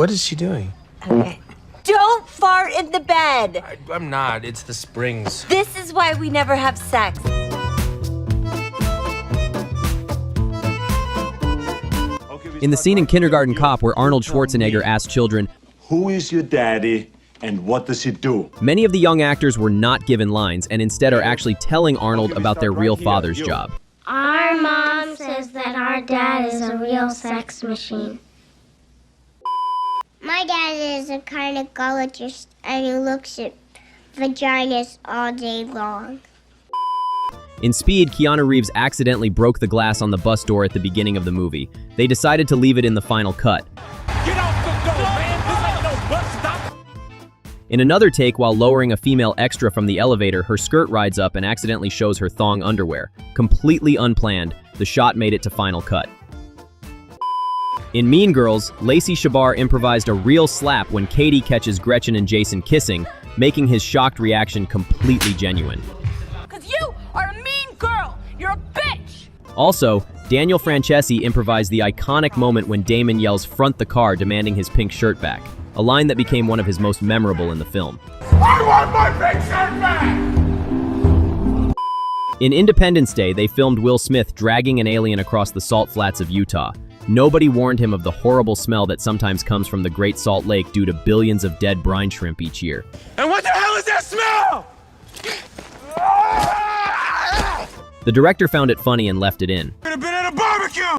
What is she doing? Okay. Don't fart in the bed! I'm not. It's the springs. This is why we never have sex. In the scene in Kindergarten Cop where Arnold Schwarzenegger asked children, "Who is your daddy and what does he do?" many of the young actors were not given lines and instead are actually telling Arnold about their real father's job. Our mom says that our dad is a real sex machine. My dad is a gynecologist and he looks at vaginas all day long. In Speed, Keanu Reeves accidentally broke the glass on the bus door at the beginning of the movie. They decided to leave it in the final cut. Get off the door, man! This ain't no bus stop! In another take, while lowering a female extra from the elevator, her skirt rides up and accidentally shows her thong underwear. Completely unplanned, the shot made it to final cut. In Mean Girls, Lacey Chabert improvised a real slap when Katie catches Gretchen and Jason kissing, making his shocked reaction completely genuine. Because you are a mean girl! You're a bitch! Also, Daniel Francesi improvised the iconic moment when Damon yells "front the car" demanding his pink shirt back, a line that became one of his most memorable in the film. I want my pink shirt back! In Independence Day, they filmed Will Smith dragging an alien across the salt flats of Utah. Nobody warned him of the horrible smell that sometimes comes from the Great Salt Lake due to billions of dead brine shrimp each year. And what the hell is that smell? The director found it funny and left it in. Could have been at a barbecue!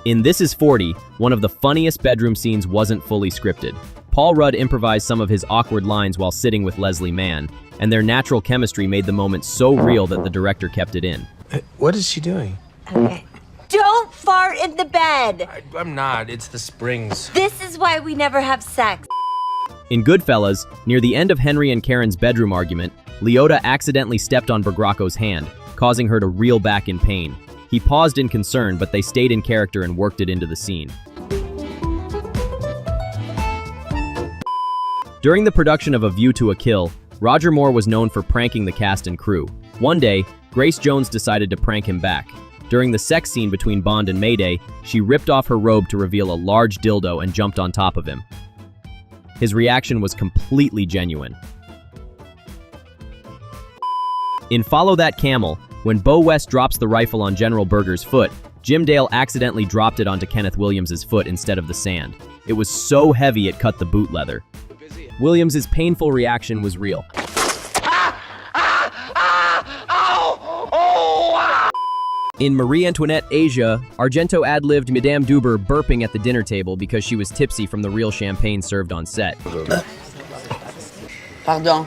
In This Is 40, one of the funniest bedroom scenes wasn't fully scripted. Paul Rudd improvised some of his awkward lines while sitting with Leslie Mann, and their natural chemistry made the moment so real that the director kept it in. What is she doing? Okay. Don't fart in the bed! I'm not. It's the springs. This is why we never have sex. In Goodfellas, near the end of Henry and Karen's bedroom argument, Liotta accidentally stepped on Bergracco's hand, causing her to reel back in pain. He paused in concern, but they stayed in character and worked it into the scene. During the production of A View to a Kill, Roger Moore was known for pranking the cast and crew. One day, Grace Jones decided to prank him back. During the sex scene between Bond and Mayday, she ripped off her robe to reveal a large dildo and jumped on top of him. His reaction was completely genuine. In Follow That Camel, when Bo West drops the rifle on General Berger's foot, Jim Dale accidentally dropped it onto Kenneth Williams's foot instead of the sand. It was so heavy it cut the boot leather. Williams's painful reaction was real. In Marie Antoinette, Asia, Argento ad-libbed Madame Duber burping at the dinner table because she was tipsy from the real champagne served on set. Pardon.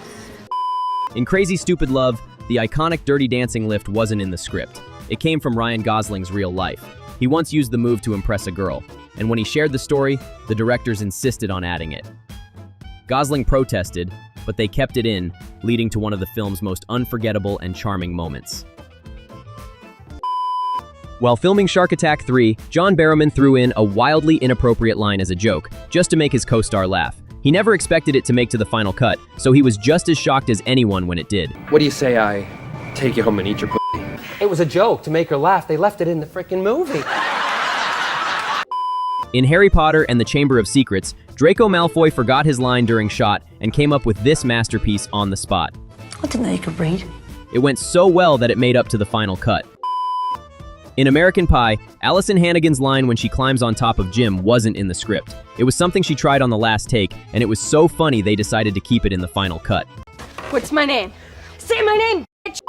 In Crazy Stupid Love, the iconic Dirty Dancing lift wasn't in the script. It came from Ryan Gosling's real life. He once used the move to impress a girl, and when he shared the story, the directors insisted on adding it. Gosling protested, but they kept it in, leading to one of the film's most unforgettable and charming moments. While filming Shark Attack 3, John Barrowman threw in a wildly inappropriate line as a joke, just to make his co-star laugh. He never expected it to make to the final cut, so he was just as shocked as anyone when it did. What do you say I take you home and eat your pussy? It was a joke to make her laugh. They left it in the frickin' movie. In Harry Potter and the Chamber of Secrets, Draco Malfoy forgot his line during shot and came up with this masterpiece on the spot. I didn't know you could read. It went so well that it made up to the final cut. In American Pie, Allison Hannigan's line when she climbs on top of Jim wasn't in the script. It was something she tried on the last take, and it was so funny they decided to keep it in the final cut. What's my name? Say my name, bitch!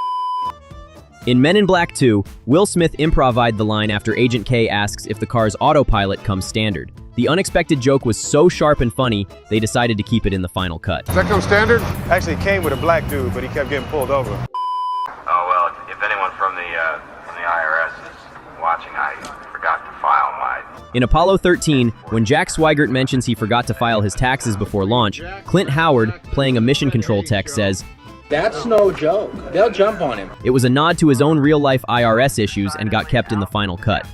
In Men in Black 2, Will Smith improvised the line after Agent K asks if the car's autopilot comes standard. The unexpected joke was so sharp and funny, they decided to keep it in the final cut. Does that come standard? Actually, it came with a black dude, but he kept getting pulled over. Oh, well, if anyone from the IRS is watching, I forgot to file my... In Apollo 13, when Jack Swigert mentions he forgot to file his taxes before launch, Clint Howard, playing a mission control tech, says, "That's no joke. They'll jump on him." It was a nod to his own real-life IRS issues and got kept in the final cut.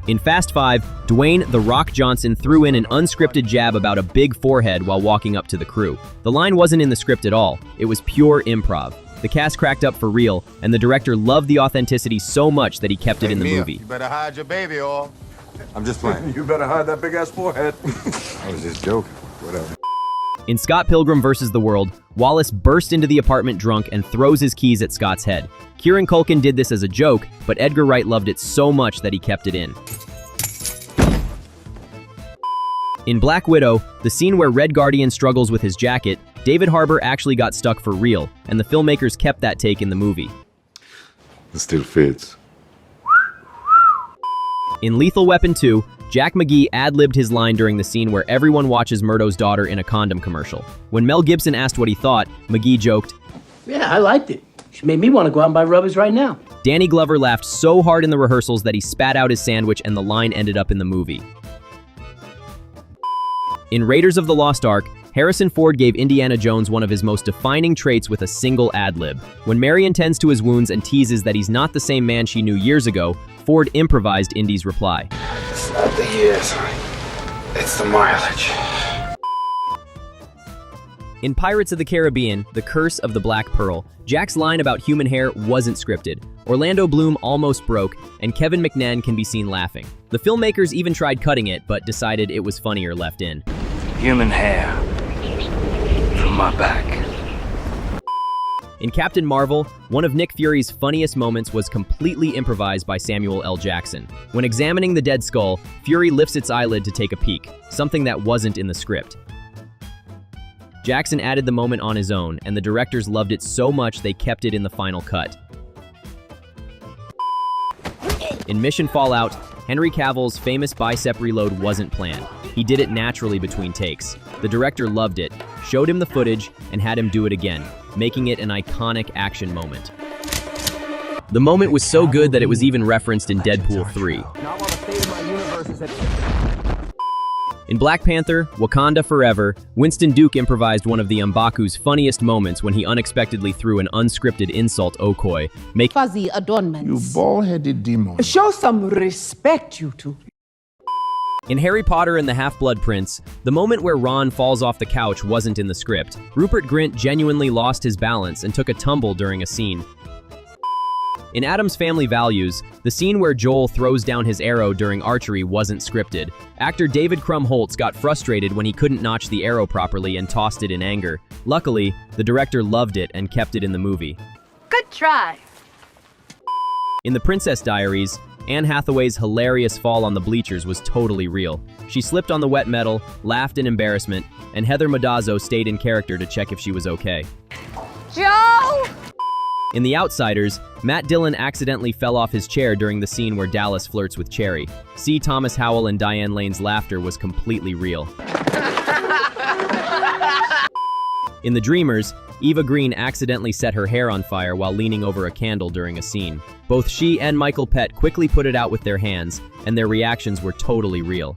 In Fast 5, Dwayne "The Rock" Johnson threw in an unscripted jab about a big forehead while walking up to the crew. The line wasn't in the script at all. It was pure improv. The cast cracked up for real, and the director loved the authenticity so much that he kept it in the movie. You better hide your baby oil. I'm just playing. You better hide that big ass forehead. I was just joking. Whatever. In Scott Pilgrim vs. the World, Wallace burst into the apartment drunk and throws his keys at Scott's head. Kieran Culkin did this as a joke, but Edgar Wright loved it so much that he kept it in. In Black Widow, the scene where Red Guardian struggles with his jacket, David Harbour actually got stuck for real, and the filmmakers kept that take in the movie. It still fits. In Lethal Weapon 2, Jack McGee ad-libbed his line during the scene where everyone watches Murdo's daughter in a condom commercial. When Mel Gibson asked what he thought, McGee joked, Yeah, I liked it. She made me want to go out and buy rubbers right now. Danny Glover laughed so hard in the rehearsals that he spat out his sandwich and the line ended up in the movie. In Raiders of the Lost Ark, Harrison Ford gave Indiana Jones one of his most defining traits with a single ad-lib. When Marion tends to his wounds and teases that he's not the same man she knew years ago, Ford improvised Indy's reply. It's not the years, it's the mileage. In Pirates of the Caribbean, The Curse of the Black Pearl, Jack's line about human hair wasn't scripted. Orlando Bloom almost broke, and Kevin McNair can be seen laughing. The filmmakers even tried cutting it, but decided it was funnier left in. Human hair from my back. In Captain Marvel, one of Nick Fury's funniest moments was completely improvised by Samuel L. Jackson. When examining the dead skull, Fury lifts its eyelid to take a peek, something that wasn't in the script. Jackson added the moment on his own, and the directors loved it so much they kept it in the final cut. In Mission Fallout, Henry Cavill's famous bicep reload wasn't planned. He did it naturally between takes. The director loved it, showed him the footage, and had him do it again, making it an iconic action moment. The moment was so good that it was even referenced in Deadpool 3. In Black Panther, Wakanda Forever, Winston Duke improvised one of the M'Baku's funniest moments when he unexpectedly threw an unscripted insult Okoye, making fuzzy adornments. You bald-headed demon. Show some respect, you two. In Harry Potter and the Half-Blood Prince, the moment where Ron falls off the couch wasn't in the script. Rupert Grint genuinely lost his balance and took a tumble during a scene. In Addams Family Values, the scene where Joel throws down his arrow during archery wasn't scripted. Actor David Krumholtz got frustrated when he couldn't notch the arrow properly and tossed it in anger. Luckily, the director loved it and kept it in the movie. Good try. In The Princess Diaries, Anne Hathaway's hilarious fall on the bleachers was totally real. She slipped on the wet metal, laughed in embarrassment, and Heather Madazzo stayed in character to check if she was okay. Joe! In The Outsiders, Matt Dillon accidentally fell off his chair during the scene where Dallas flirts with Cherry. C. Thomas Howell and Diane Lane's laughter was completely real. In The Dreamers, Eva Green accidentally set her hair on fire while leaning over a candle during a scene. Both she and Michael Pett quickly put it out with their hands, and their reactions were totally real.